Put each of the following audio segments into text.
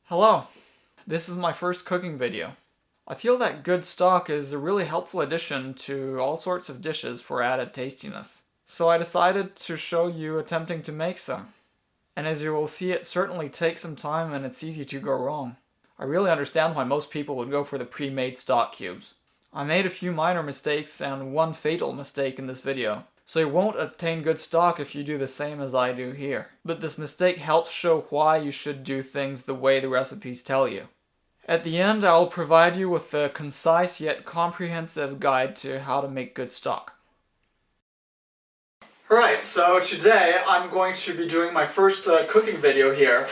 Hello, this is my first cooking video. I feel that good stock is a really helpful addition to all sorts of dishes for added tastiness. So I decided to show you attempting to make some. And as you will see, it certainly takes some time and it's easy to go wrong. I really understand why most people would go for the pre-made stock cubes. I made a few minor mistakes and one fatal mistake in this video. So you won't obtain good stock if you do the same as I do here. But this mistake helps show why you should do things the way the recipes tell you. At the end, I will provide you with a concise yet comprehensive guide to how to make good stock. Alright, so today I'm going to be doing my first cooking video here.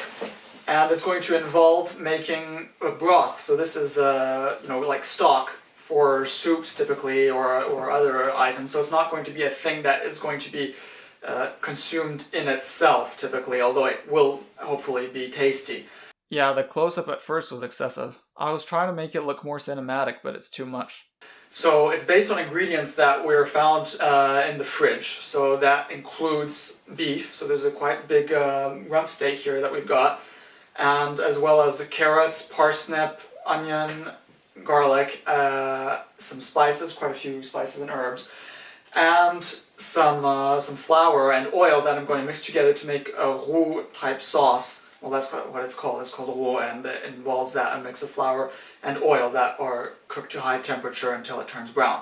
And it's going to involve making a broth. So this is, like stock for soups typically, or other items. So it's not going to be a thing that is going to be consumed in itself typically, although it will hopefully be tasty. Yeah, the close-up at first was excessive. I was trying to make it look more cinematic, but it's too much. So it's based on ingredients that were found in the fridge. So that includes beef, so there's a quite big rump steak here that we've got, and as well as carrots, parsnip, onion, garlic, some spices, quite a few spices and herbs, and some flour and oil that I'm going to mix together to make a roux type sauce. Well, that's what it's called. It's called roux, and it involves that a mix of flour and oil that are cooked to high temperature until it turns brown.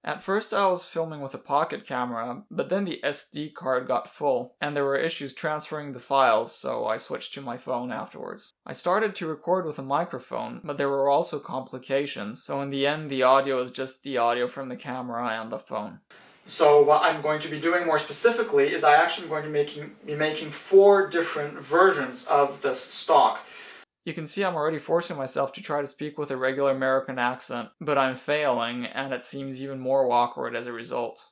At first I was filming with a pocket camera, but then the SD card got full, and there were issues transferring the files, so I switched to my phone afterwards. I started to record with a microphone, but there were also complications, so in the end the audio is just the audio from the camera and the phone. So what I'm going to be doing more specifically is I actually am going to be making 4 different versions of this stock. You can see I'm already forcing myself to try to speak with a regular American accent, but I'm failing, and it seems even more awkward as a result.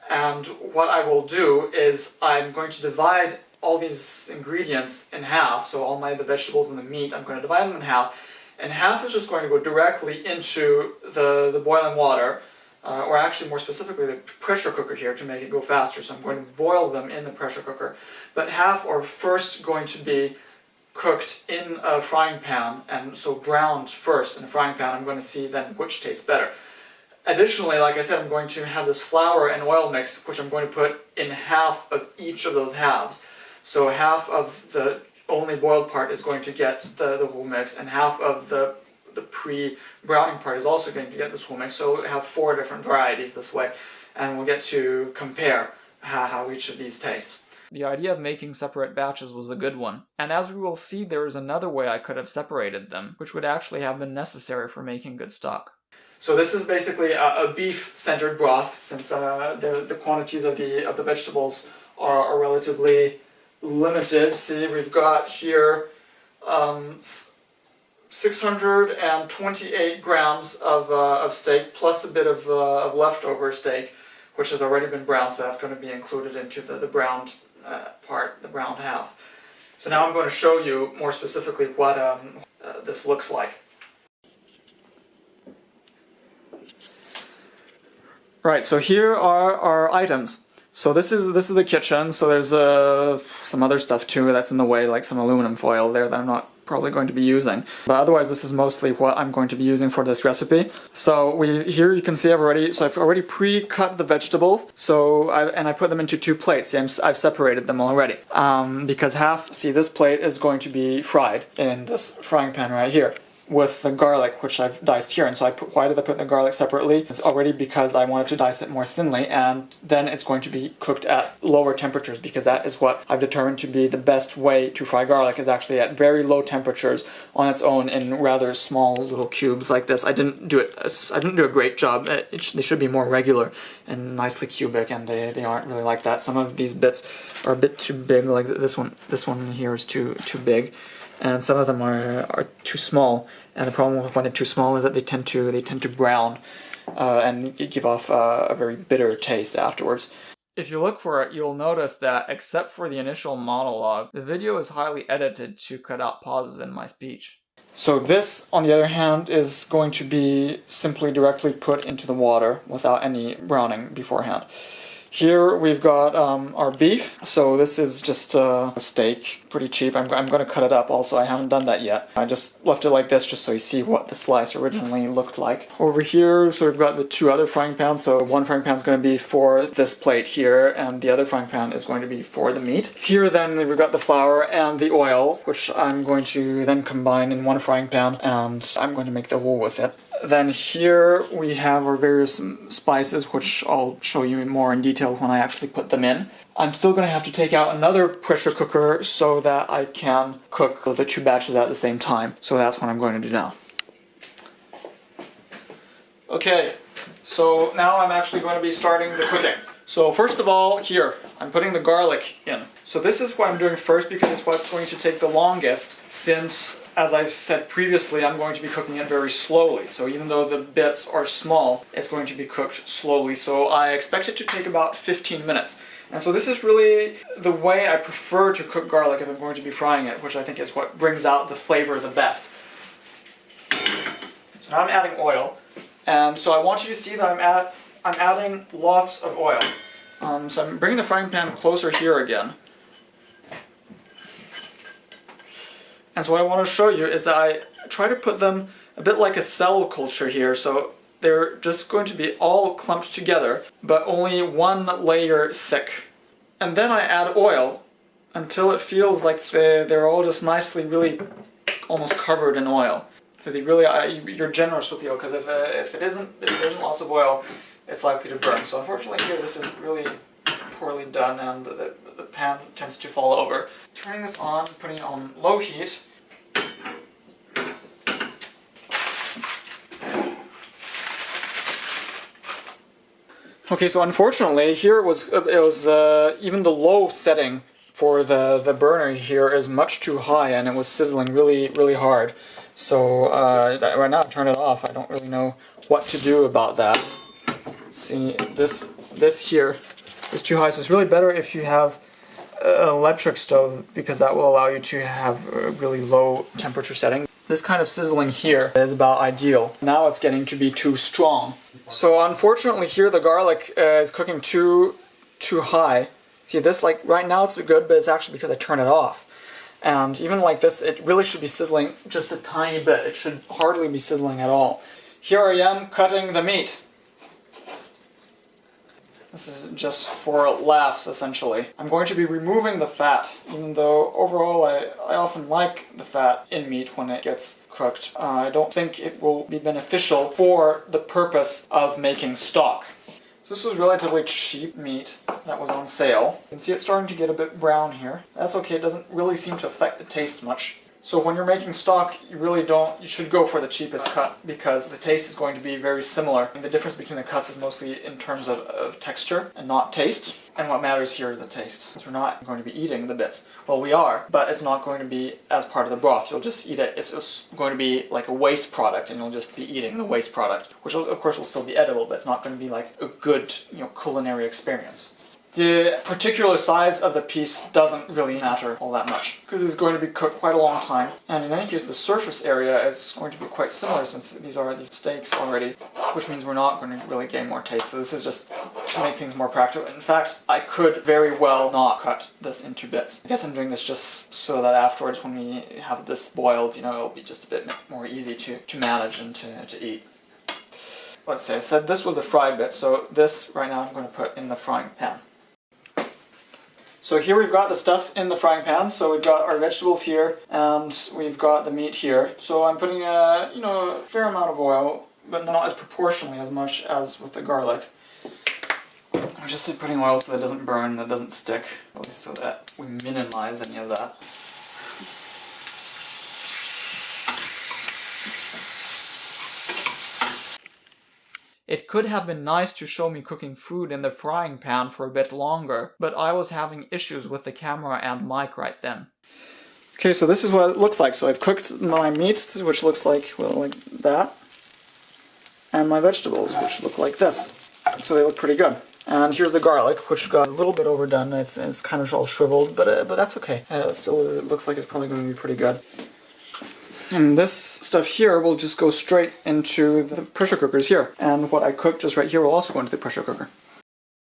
And what I will do is I'm going to divide all these ingredients in half, so all the vegetables and the meat, I'm going to divide them in half, and half is just going to go directly into the boiling water, or actually more specifically the pressure cooker here to make it go faster, so I'm going to boil them in the pressure cooker. But half are first going to be cooked in a frying pan, and so browned first in a frying pan. I'm going to see then which tastes better. Additionally, like I said, I'm going to have this flour and oil mix, which I'm going to put in half of each of those halves. So half of the only boiled part is going to get the roux mix, and half of the pre-browning part is also going to get this roux mix. So we have 4 different varieties this way, and we'll get to compare how each of these taste. The idea of making separate batches was a good one, and as we will see, there is another way I could have separated them, which would actually have been necessary for making good stock. So this is basically a beef-centered broth, since the quantities of the vegetables are relatively limited. See, we've got here 628 grams of steak, plus a bit of leftover steak, which has already been browned, so that's going to be included into the browned part, the browned half. So now I'm going to show you more specifically what this looks like. Right, so here are our items. So this is the kitchen, so there's some other stuff too that's in the way, like some aluminum foil there that I'm not probably going to be using. But otherwise this is mostly what I'm going to be using for this recipe. So here you can see I've already pre-cut the vegetables, so I put them into 2 plates. See, I've separated them already. Because this plate is going to be fried in this frying pan right here, with the garlic, which I've diced here. And so why did I put the garlic separately? It's already because I wanted to dice it more thinly, and then it's going to be cooked at lower temperatures, because that is what I've determined to be the best way to fry garlic, is actually at very low temperatures on its own in rather small little cubes like this. I didn't do a great job. They should be more regular and nicely cubic, and they aren't really like that. Some of these bits are a bit too big, like this one here is too big. And some of them are too small, and the problem with when they're too small is that they tend to brown and give off a very bitter taste afterwards. If you look for it, you'll notice that except for the initial monologue, the video is highly edited to cut out pauses in my speech. So this, on the other hand, is going to be simply directly put into the water without any browning beforehand. Here we've got our beef. So this is just a steak, pretty cheap. I'm going to cut it up also. I haven't done that yet. I just left it like this just so you see what the slice originally looked like. Over here, so we've got the two other frying pans. So one frying pan is going to be for this plate here, and the other frying pan is going to be for the meat. Here then we've got the flour and the oil, which I'm going to then combine in one frying pan, and I'm going to make the roux with it. Then here we have our various spices, which I'll show you more in detail when I actually put them in. I'm still going to have to take out another pressure cooker so that I can cook the two batches at the same time. So that's what I'm going to do now. Okay, so now I'm actually going to be starting the cooking. So first of all, here, I'm putting the garlic in. So this is what I'm doing first because it's what's going to take the longest, since, as I've said previously, I'm going to be cooking it very slowly. So even though the bits are small, it's going to be cooked slowly. So I expect it to take about 15 minutes. And so this is really the way I prefer to cook garlic if I'm going to be frying it, which I think is what brings out the flavor the best. So now I'm adding oil. And so I want you to see that I'm adding lots of oil. So I'm bringing the frying pan closer here again. And so what I want to show you is that I try to put them a bit like a cell culture here. So they're just going to be all clumped together, but only one layer thick. And then I add oil until it feels like they're all just nicely, really almost covered in oil. So you're generous with the oil, because if there isn't lots of oil, it's likely to burn. So unfortunately here this is really poorly done, and the pan tends to fall over. Turning this on, putting it on low heat. Okay, so unfortunately here it was even the low setting for the burner here is much too high, and it was sizzling really hard. So right now I've turned it off. I don't really know what to do about that. See, this here is too high, so it's really better if you have an electric stove, because that will allow you to have a really low temperature setting. This kind of sizzling here is about ideal. Now it's getting to be too strong. So unfortunately here the garlic is cooking too high. See this, like right now it's good, but it's actually because I turned it off. And even like this, it really should be sizzling just a tiny bit. It should hardly be sizzling at all. Here I am cutting the meat. This is just for laughs, essentially. I'm going to be removing the fat, even though overall I often like the fat in meat when it gets cooked. I don't think it will be beneficial for the purpose of making stock. So this was relatively cheap meat that was on sale. You can see it's starting to get a bit brown here. That's okay, it doesn't really seem to affect the taste much. So when you're making stock, you should go for the cheapest cut, because the taste is going to be very similar. And the difference between the cuts is mostly in terms of texture and not taste. And what matters here is the taste, because we're not going to be eating the bits. Well, we are, but it's not going to be as part of the broth. You'll just eat it. It's just going to be like a waste product, and you'll just be eating the waste product, which of course will still be edible, but it's not going to be like a good, culinary experience. The particular size of the piece doesn't really matter all that much, because it's going to be cooked quite a long time. And in any case, the surface area is going to be quite similar, since these are these steaks already, which means we're not going to really gain more taste. So this is just to make things more practical. In fact, I could very well not cut this into bits. I guess I'm doing this just so that afterwards, when we have this boiled, it'll be just a bit more easy to manage and to eat. Let's say I said this was the fried bit, so this right now I'm going to put in the frying pan. So here we've got the stuff in the frying pan. So we've got our vegetables here, and we've got the meat here. So I'm putting a fair amount of oil, but not as proportionally as much as with the garlic. I'm just putting oil so that it doesn't burn, that it doesn't stick, so that we minimize any of that. It could have been nice to show me cooking food in the frying pan for a bit longer, but I was having issues with the camera and mic right then. Okay, so this is what it looks like. So I've cooked my meat, which looks like, like that, and my vegetables, which look like this. So they look pretty good. And here's the garlic, which got a little bit overdone. It's kind of all shriveled, but that's okay. Still, it looks like it's probably going to be pretty good. And this stuff here will just go straight into the pressure cookers here. And what I cooked just right here will also go into the pressure cooker.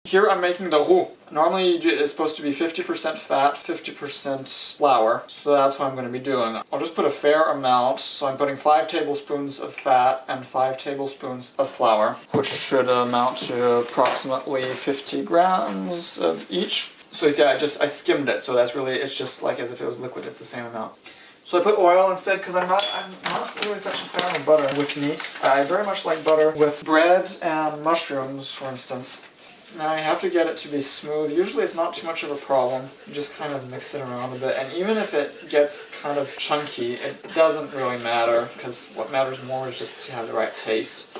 Here I'm making the roux. Normally it's supposed to be 50% fat, 50% flour, so that's what I'm going to be doing. I'll just put a fair amount, so I'm putting 5 tablespoons of fat and 5 tablespoons of flour, which should amount to approximately 50 grams of each. So you see, I skimmed it, so that's really, it's just like as if it was liquid, it's the same amount. So I put oil instead because I'm not really such a fan of butter with meat. I very much like butter with bread and mushrooms, for instance. Now you have to get it to be smooth. Usually it's not too much of a problem. You just kind of mix it around a bit. And even if it gets kind of chunky, it doesn't really matter because what matters more is just to have the right taste.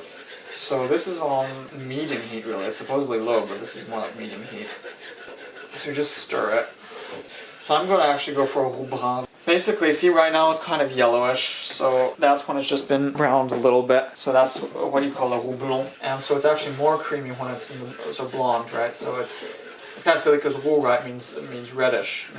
So this is on medium heat really. It's supposedly low, but this is more like medium heat. So you just stir it. So I'm going to actually go for a roux brun. Basically, see right now it's kind of yellowish, so that's when it's just been browned a little bit. So that's what you call a roux blanc. And so it's actually more creamy when it's so blonde, right? So it's kind of silly because roux, right, means reddish.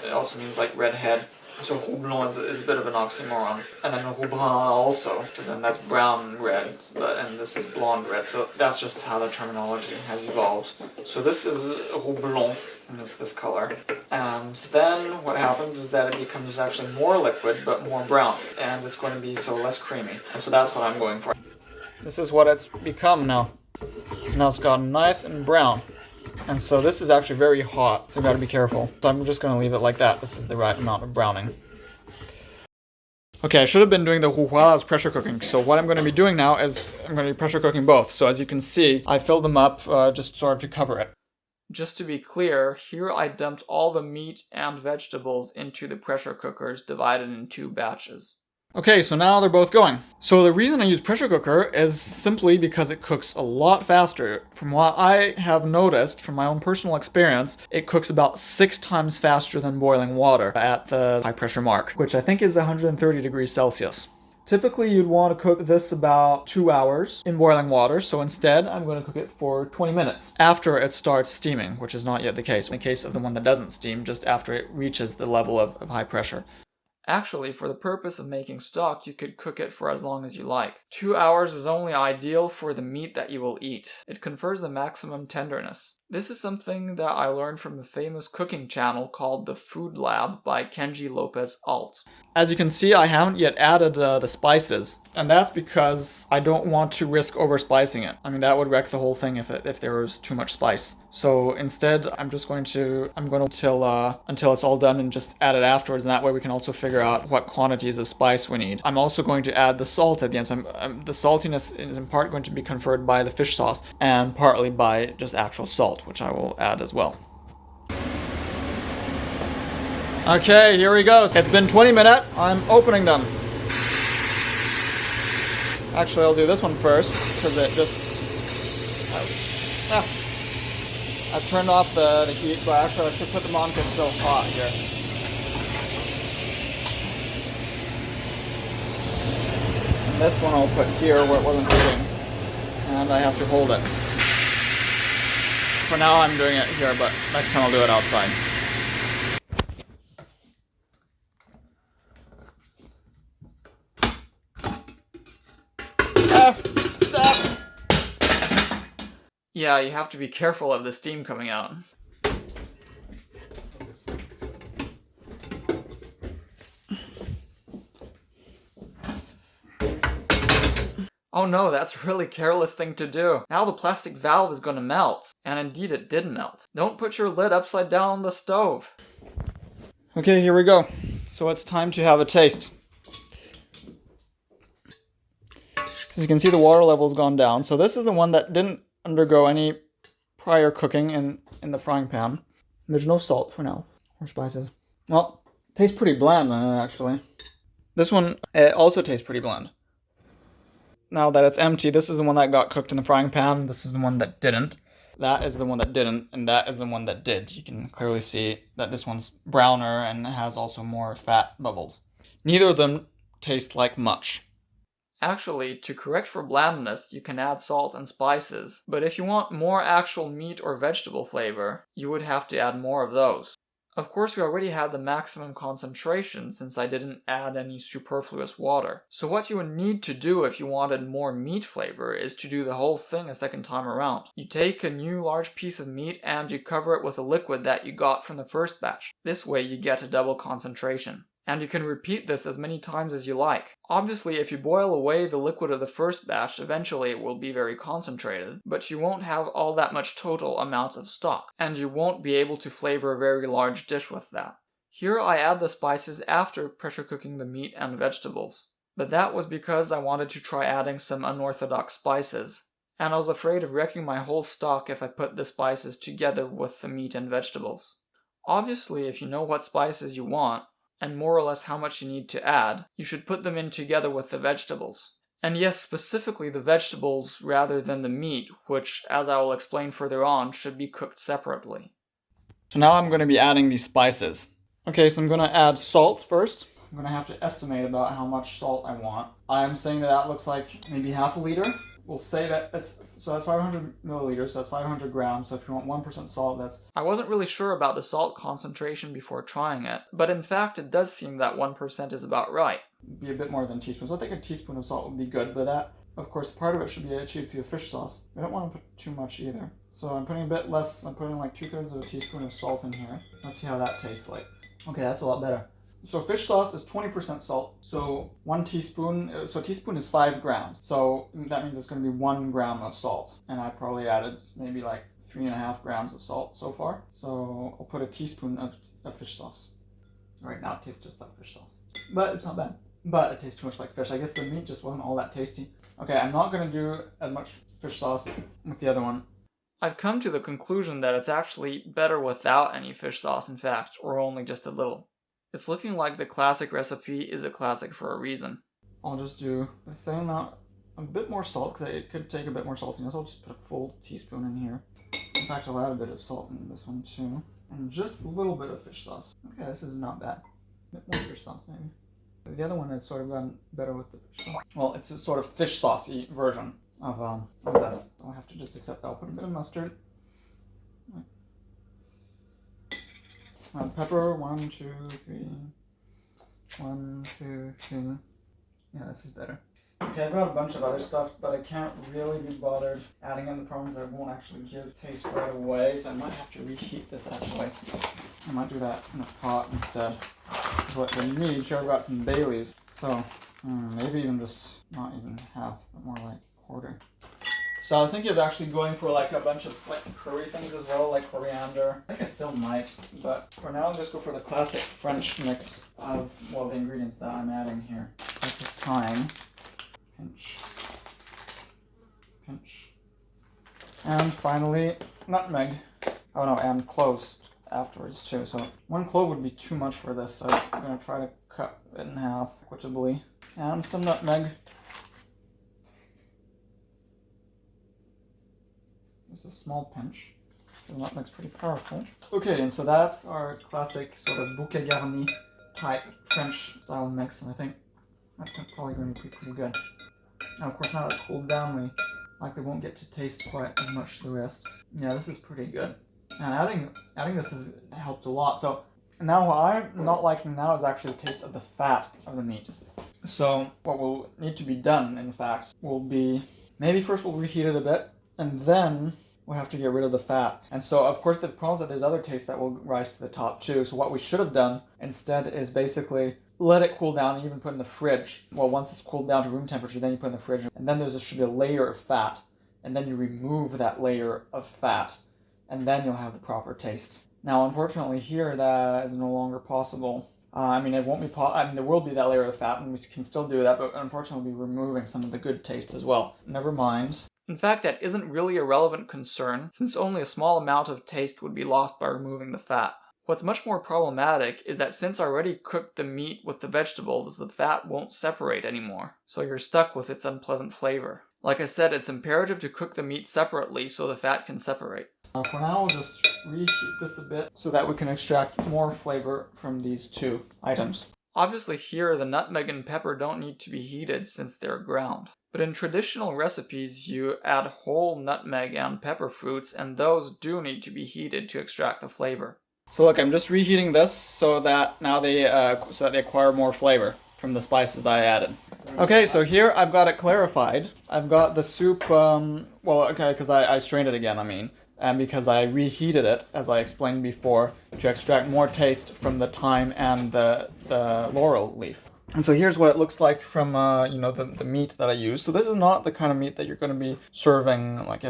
It also means like red head. So roux blanc is a bit of an oxymoron. And then roux brun also, because then that's brown red, and this is blonde red. So that's just how the terminology has evolved. So this is roux blanc. And it's this color. And then what happens is that it becomes actually more liquid but more brown, and it's going to be so less creamy. And so that's what I'm going for. This is what it's become now. So now it's gotten nice and brown. And so this is actually very hot, so you gotta be careful. So I'm just gonna leave it like that. This is the right amount of browning. Okay, I should have been doing the roux while I was pressure cooking. So what I'm going to be doing now is I'm going to be pressure cooking both. So as you can see, I filled them up just sort of to cover it. Just to be clear, here I dumped all the meat and vegetables into the pressure cookers divided in 2 batches. Okay, so now they're both going. So the reason I use pressure cooker is simply because it cooks a lot faster. From what I have noticed from my own personal experience, it cooks about 6 times faster than boiling water at the high pressure mark, which I think is 130 degrees Celsius. Typically, you'd want to cook this about 2 hours in boiling water, so instead, I'm going to cook it for 20 minutes after it starts steaming, which is not yet the case. In the case of the one that doesn't steam, just after it reaches the level of high pressure. Actually, for the purpose of making stock, you could cook it for as long as you like. 2 hours is only ideal for the meat that you will eat. It confers the maximum tenderness. This is something that I learned from a famous cooking channel called The Food Lab by Kenji Lopez Alt. As you can see, I haven't yet added the spices, and that's because I don't want to risk overspicing it. I mean, that would wreck the whole thing if there was too much spice. So instead, I'm going to until it's all done and just add it afterwards, and that way we can also figure out what quantities of spice we need. I'm also going to add the salt at the end, so the saltiness is in part going to be conferred by the fish sauce, and partly by just actual salt, which I will add as well. Okay, here we go. It's been 20 minutes. I'm opening them. Actually, I'll do this one first, because it just... I've turned off the heat, but actually I should put them on because it's still hot here. And this one I'll put here where it wasn't heating. And I have to hold it. For now I'm doing it here, but next time I'll do it outside. Yeah, you have to be careful of the steam coming out. Oh no, that's a really careless thing to do. Now the plastic valve is gonna melt. And indeed it did melt. Don't put your lid upside down on the stove. Okay, here we go. So it's time to have a taste. As you can see, the water level's gone down. So this is the one that didn't undergo any prior cooking in the frying pan. There's no salt for now, or spices. Well, it tastes pretty bland actually. This one, it also tastes pretty bland. Now that it's empty, this is the one that got cooked in the frying pan, this is the one that didn't. That is the one that didn't, and that is the one that did. You can clearly see that this one's browner and has also more fat bubbles. Neither of them taste like much. Actually, to correct for blandness, you can add salt and spices, but if you want more actual meat or vegetable flavor, you would have to add more of those. Of course, we already had the maximum concentration since I didn't add any superfluous water. So what you would need to do if you wanted more meat flavor is to do the whole thing a second time around. You take a new large piece of meat and you cover it with a liquid that you got from the first batch. This way you get a double concentration. And you can repeat this as many times as you like. Obviously, if you boil away the liquid of the first batch, eventually it will be very concentrated, but you won't have all that much total amount of stock, and you won't be able to flavor a very large dish with that. Here I add the spices after pressure cooking the meat and vegetables, but that was because I wanted to try adding some unorthodox spices, and I was afraid of wrecking my whole stock if I put the spices together with the meat and vegetables. Obviously, if you know what spices you want, and more or less how much you need to add, you should put them in together with the vegetables. And yes, specifically the vegetables rather than the meat, which, as I will explain further on, should be cooked separately. So now I'm going to be adding these spices. Okay, so I'm going to add salt first. I'm going to have to estimate about how much salt I want. I'm saying that looks like maybe half a liter. We'll say that that's 500 milliliters, so that's 500 grams. So if you want 1% salt, that's... I wasn't really sure about the salt concentration before trying it, but in fact it does seem that 1% is about right. It'd be a bit more than a teaspoon, so I think a teaspoon of salt would be good, but that, of course, part of it should be achieved through a fish sauce. I don't want to put too much either. So I'm putting a bit less, I'm putting like 2/3 of a teaspoon of salt in here. Let's see how that tastes like. Okay, that's a lot better. So fish sauce is 20% salt, so 1 teaspoon, so a teaspoon is 5 grams. So that means it's going to be 1 gram of salt. And I probably added maybe like 3.5 grams of salt so far. So I'll put a teaspoon of fish sauce. Right now it tastes just like fish sauce. But it's not bad. But it tastes too much like fish. I guess the meat just wasn't all that tasty. Okay, I'm not going to do as much fish sauce with the other one. I've come to the conclusion that it's actually better without any fish sauce, in fact, or only just a little. It's looking like the classic recipe is a classic for a reason. I'll just do a thin amount, a bit more salt, because it could take a bit more saltiness. I'll just put a full teaspoon in here. In fact, I'll add a bit of salt in this one too. And just a little bit of fish sauce. Okay, this is not bad. A bit more fish sauce maybe. The other one has sort of gone better with the fish sauce. Well, it's a sort of fish saucy version of this. I'll have to just accept that. I'll put a bit of mustard. Pepper, 1, 2, 3. 1, 2, 3. Yeah, this is better. Okay, I've got a bunch of other stuff, but I can't really be bothered adding in. The problem is that it won't actually give taste right away, so I might have to reheat this actually. I might do that in a pot instead. But the meat, here I've got some bay leaves, so maybe even just not even half, but more like quarter. So I was thinking of actually going for like a bunch of like curry things as well, like coriander. I think I still might, but for now I'll just go for the classic French mix of, well, the ingredients that I'm adding here. This is thyme, pinch, pinch, and finally nutmeg. Oh no, and cloves afterwards too. So 1 clove would be too much for this, so I'm gonna try to cut it in half equitably. And some nutmeg. Just a small pinch. The nutmeg's pretty powerful. Okay, and so that's our classic sort of bouquet garni type French style mix, and I think that's probably going to be pretty good. Now, of course, now it's cooled down, we likely won't get to taste quite as much the rest. Yeah, this is pretty good. And adding this has helped a lot. So now what I'm not liking now is actually the taste of the fat of the meat. So what will need to be done, in fact, will be maybe first we'll reheat it a bit, and then we'll have to get rid of the fat. And so, of course, the problem is that there's other tastes that will rise to the top too. So what we should have done instead is basically let it cool down and even put it in the fridge. Well, once it's cooled down to room temperature, then you put it in the fridge. And then there should be a layer of fat. And then you remove that layer of fat. And then you'll have the proper taste. Now, unfortunately here, that is no longer possible. It won't be there will be that layer of fat, and we can still do that, but unfortunately we'll be removing some of the good taste as well. Never mind. In fact, that isn't really a relevant concern, since only a small amount of taste would be lost by removing the fat. What's much more problematic is that since I already cooked the meat with the vegetables, the fat won't separate anymore, so you're stuck with its unpleasant flavor. Like I said, it's imperative to cook the meat separately so the fat can separate. For now, we'll just reheat this a bit so that we can extract more flavor from these two items. Obviously here, the nutmeg and pepper don't need to be heated since they're ground. But in traditional recipes, you add whole nutmeg and pepper fruits, and those do need to be heated to extract the flavor. So look, I'm just reheating this so that now they acquire more flavor from the spices that I added. Okay, so here I've got it clarified. I've got the soup, well, okay, because I strained it again, I mean, and because I reheated it, as I explained before, to extract more taste from the thyme and the laurel leaf. And so here's what it looks like from, the meat that I used. So this is not the kind of meat that you're going to be serving like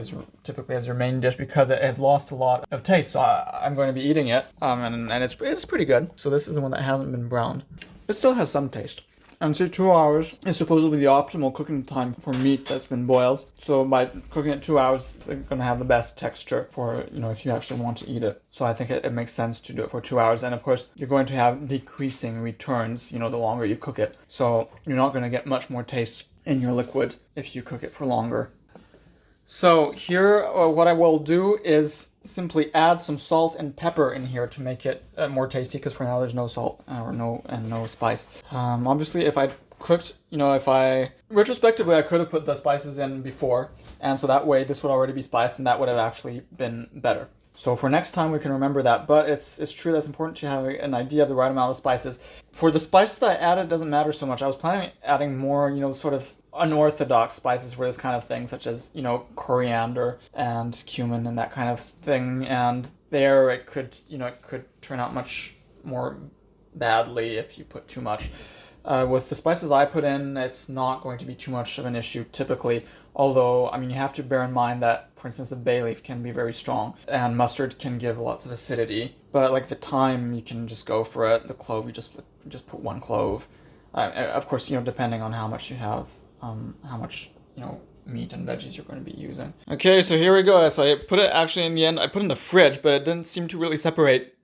typically as your main dish because it has lost a lot of taste. So I'm going to be eating it, and it's pretty good. So this is the one that hasn't been browned. It still has some taste. And so 2 hours is supposedly the optimal cooking time for meat that's been boiled. So by cooking it 2 hours, it's going to have the best texture for, if you actually want to eat it. So I think it makes sense to do it for 2 hours. And of course, you're going to have decreasing returns, the longer you cook it. So you're not going to get much more taste in your liquid if you cook it for longer. So here, what I will do is simply add some salt and pepper in here to make it more tasty, because for now there's no salt or no spice. Obviously, if I cooked, retrospectively I could have put the spices in before, and so that way this would already be spiced and that would have actually been better. So for next time we can remember that, but it's true that's important to have an idea of the right amount of spices. For the spices that I added, it doesn't matter so much. I was planning on adding more, sort of unorthodox spices for this kind of thing, such as, coriander and cumin and that kind of thing. And there it could turn out much more badly if you put too much. With the spices I put in, it's not going to be too much of an issue typically. Although, you have to bear in mind that, for instance, the bay leaf can be very strong, and mustard can give lots of acidity. But like the thyme, you can just go for it. The clove, you just put 1 clove. Of course, depending on how much you have, how much, meat and veggies you're going to be using. Okay, so here we go. So I put it actually in the end, I put it in the fridge, but it didn't seem to really separate.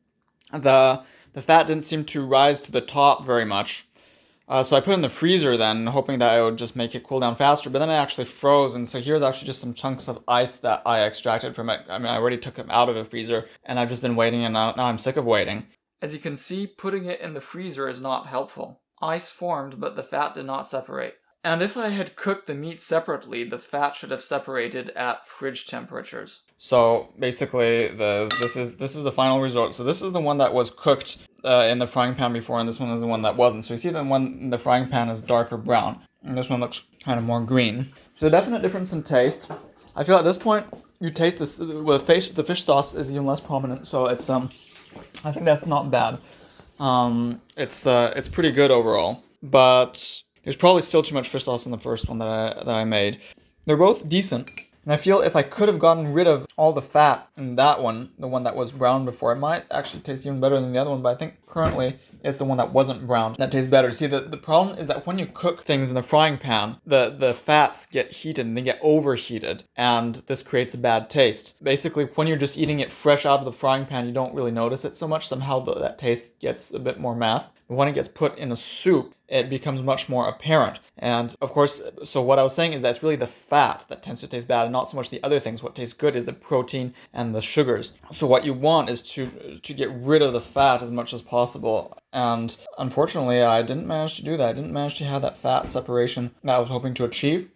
The fat didn't seem to rise to the top very much. So I put it in the freezer then, hoping that it would just make it cool down faster, but then it actually froze, and so here's actually just some chunks of ice that I extracted from it. I already took them out of the freezer, and I've just been waiting, and now I'm sick of waiting. As you can see, putting it in the freezer is not helpful. Ice formed, but the fat did not separate. And if I had cooked the meat separately, the fat should have separated at fridge temperatures. So basically, this is the final result. So this is the one that was cooked in the frying pan before, and this one is the one that wasn't. So you see the one in the frying pan is darker brown, and this one looks kind of more green. So a definite difference in taste. I feel at this point, you taste this, with the fish sauce is even less prominent, so it's, I think that's not bad. It's pretty good overall, but there's probably still too much fish sauce in the first one that I made. They're both decent. And I feel if I could have gotten rid of all the fat in that one, the one that was brown before, it might actually taste even better than the other one, but I think currently it's the one that wasn't brown that tastes better. See, the problem is that when you cook things in the frying pan, the fats get heated and they get overheated, and this creates a bad taste. Basically, when you're just eating it fresh out of the frying pan, you don't really notice it so much. Somehow that taste gets a bit more masked. But when it gets put in a soup, it becomes much more apparent. And of course, so what I was saying is that it's really the fat that tends to taste bad and not so much the other things. What tastes good is the protein and the sugars. So what you want is to get rid of the fat as much as possible. And unfortunately, I didn't manage to do that. I didn't manage to have that fat separation that I was hoping to achieve.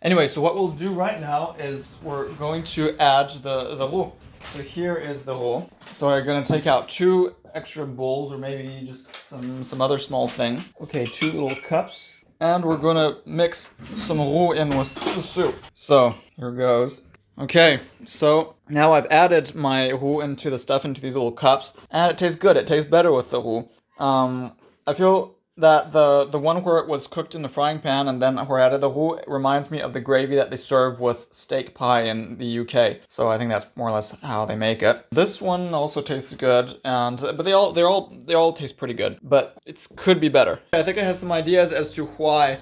Anyway, so what we'll do right now is we're going to add the roux. So here is the roux. So we're going to take out 2 extra bowls, or maybe just some other small thing. Okay, 2 little cups. And we're going to mix some roux in with the soup. So here goes. Okay, so now I've added my roux into the stuff into these little cups, and it tastes good. It tastes better with the roux. I feel that the one where it was cooked in the frying pan and then where I added the roux reminds me of the gravy that they serve with steak pie in the UK. So I think that's more or less how they make it. This one also tastes good, but they all taste pretty good, but it could be better. I think I have some ideas as to why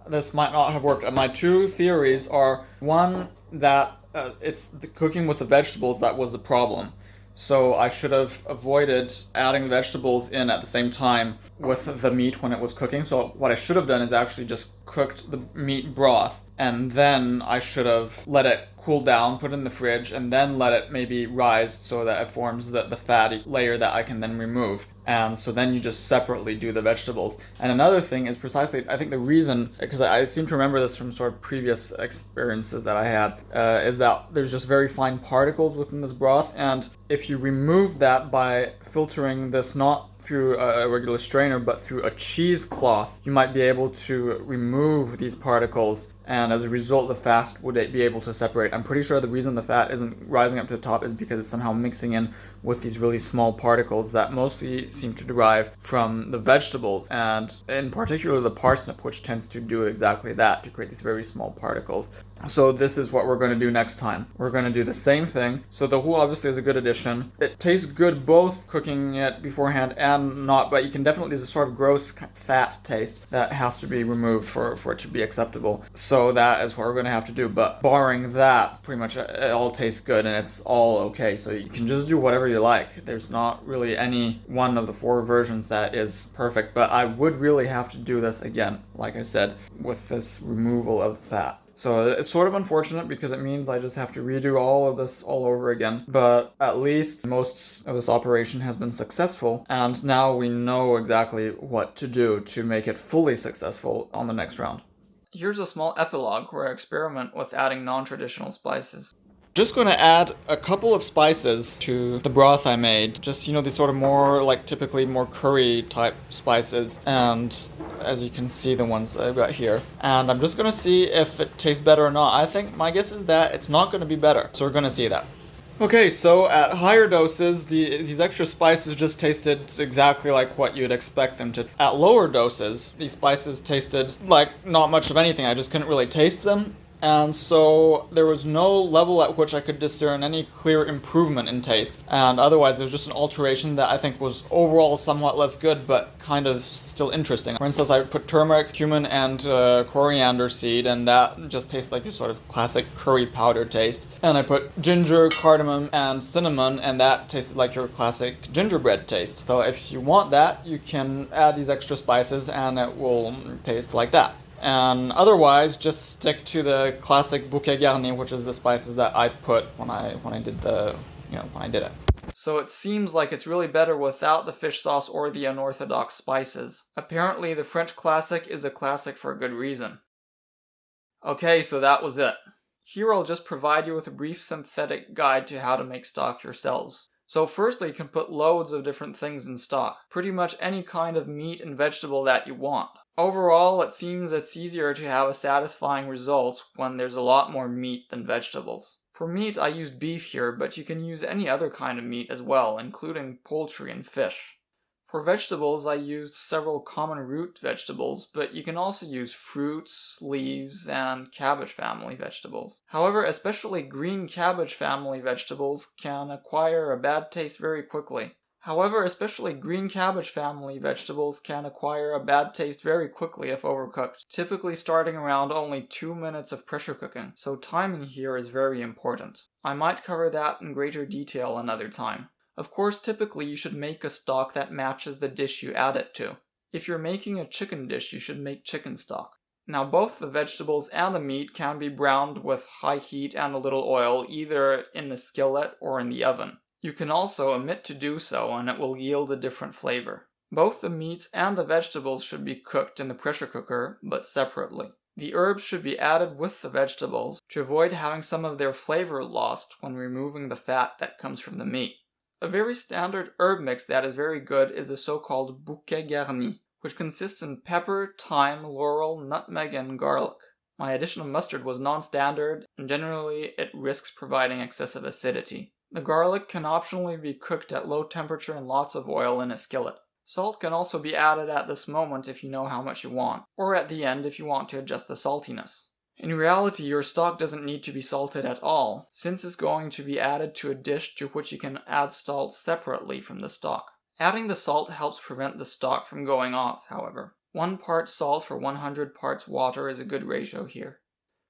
this might not have worked. My 2 theories are, one, that it's the cooking with the vegetables that was the problem. So I should have avoided adding the vegetables in at the same time with the meat when it was cooking. So what I should have done is actually just cooked the meat broth and then I should have let it cool down, put it in the fridge, and then let it maybe rise so that it forms the fatty layer that I can then remove. And so then you just separately do the vegetables. And another thing is precisely, I think the reason, because I seem to remember this from sort of previous experiences that I had, is that there's just very fine particles within this broth. And if you remove that by filtering this not through a regular strainer but through a cheesecloth, you might be able to remove these particles, and as a result the fat would be able to separate. I'm pretty sure the reason the fat isn't rising up to the top is because it's somehow mixing in with these really small particles that mostly seem to derive from the vegetables, and in particular the parsnip, which tends to do exactly that, to create these very small particles. So this is what we're going to do next time. We're going to do the same thing. So the roux obviously is a good addition. It tastes good both cooking it beforehand and not, but you can definitely, there's a sort of gross fat taste that has to be removed for it to be acceptable. So that is what we're going to have to do. But barring that, pretty much it all tastes good and it's all okay. So you can just do whatever you like. There's not really any one of the 4 versions that is perfect, but I would really have to do this again, like I said, with this removal of fat. So it's sort of unfortunate because it means I just have to redo all of this all over again. But at least most of this operation has been successful, and now we know exactly what to do to make it fully successful on the next round. Here's a small epilogue where I experiment with adding non-traditional spices. Just going to add a couple of spices to the broth I made. Just, these sort of more, like, typically more curry type spices. And as you can see, the ones I've got here. And I'm just going to see if it tastes better or not. I think my guess is that it's not going to be better. So we're going to see that. Okay, so at higher doses, these extra spices just tasted exactly like what you'd expect them to. At lower doses, these spices tasted like not much of anything. I just couldn't really taste them. And so there was no level at which I could discern any clear improvement in taste. And otherwise, there's just an alteration that I think was overall somewhat less good, but kind of still interesting. For instance, I put turmeric, cumin, and coriander seed, and that just tastes like your sort of classic curry powder taste. And I put ginger, cardamom, and cinnamon, and that tasted like your classic gingerbread taste. So if you want that, you can add these extra spices, and it will taste like that. And otherwise, just stick to the classic bouquet garni, which is the spices that I put when I did it. So it seems like it's really better without the fish sauce or the unorthodox spices. Apparently, the French classic is a classic for a good reason. Okay, so that was it. Here I'll just provide you with a brief synthetic guide to how to make stock yourselves. So firstly, you can put loads of different things in stock. Pretty much any kind of meat and vegetable that you want. Overall, it seems it's easier to have a satisfying result when there's a lot more meat than vegetables. For meat, I used beef here, but you can use any other kind of meat as well, including poultry and fish. For vegetables, I used several common root vegetables, but you can also use fruits, leaves, and cabbage-family vegetables. However, especially green cabbage-family vegetables can acquire a bad taste very quickly. If overcooked, typically starting around only 2 minutes of pressure cooking, so timing here is very important. I might cover that in greater detail another time. Of course, typically you should make a stock that matches the dish you add it to. If you're making a chicken dish, you should make chicken stock. Now both the vegetables and the meat can be browned with high heat and a little oil, either in the skillet or in the oven. You can also omit to do so and it will yield a different flavor. Both the meats and the vegetables should be cooked in the pressure cooker, but separately. The herbs should be added with the vegetables to avoid having some of their flavor lost when removing the fat that comes from the meat. A very standard herb mix that is very good is the so-called bouquet garni, which consists in pepper, thyme, laurel, nutmeg, and garlic. My addition of mustard was non-standard, and generally it risks providing excessive acidity. The garlic can optionally be cooked at low temperature in lots of oil in a skillet. Salt can also be added at this moment if you know how much you want, or at the end if you want to adjust the saltiness. In reality, your stock doesn't need to be salted at all, since it's going to be added to a dish to which you can add salt separately from the stock. Adding the salt helps prevent the stock from going off, however. 1 part salt for 100 parts water is a good ratio here.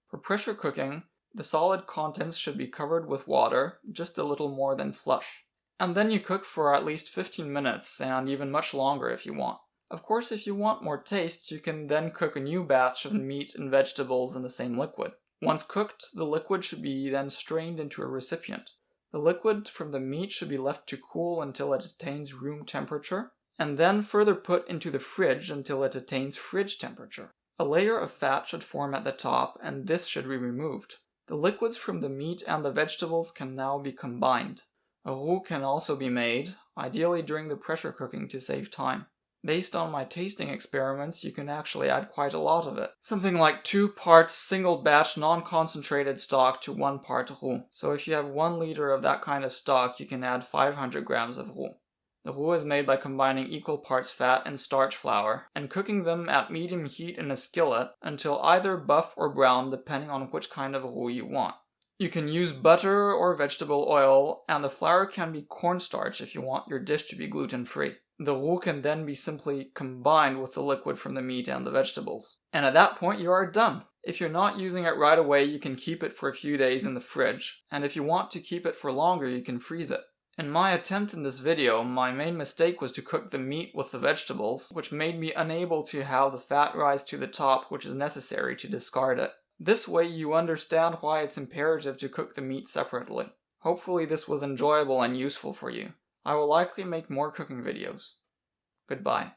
For pressure cooking, the solid contents should be covered with water, just a little more than flush. And then you cook for at least 15 minutes, and even much longer if you want. Of course, if you want more taste, you can then cook a new batch of meat and vegetables in the same liquid. Once cooked, the liquid should be then strained into a recipient. The liquid from the meat should be left to cool until it attains room temperature, and then further put into the fridge until it attains fridge temperature. A layer of fat should form at the top, and this should be removed. The liquids from the meat and the vegetables can now be combined. A roux can also be made, ideally during the pressure cooking to save time. Based on my tasting experiments, you can actually add quite a lot of it. Something like 2 parts single batch non-concentrated stock to 1 part roux. So if you have 1 liter of that kind of stock, you can add 500 grams of roux. The roux is made by combining equal parts fat and starch flour, and cooking them at medium heat in a skillet until either buff or brown depending on which kind of roux you want. You can use butter or vegetable oil, and the flour can be cornstarch if you want your dish to be gluten-free. The roux can then be simply combined with the liquid from the meat and the vegetables. And at that point you are done. If you're not using it right away, you can keep it for a few days in the fridge, and if you want to keep it for longer, you can freeze it. In my attempt in this video, my main mistake was to cook the meat with the vegetables, which made me unable to have the fat rise to the top, which is necessary to discard it. This way you understand why it's imperative to cook the meat separately. Hopefully this was enjoyable and useful for you. I will likely make more cooking videos. Goodbye.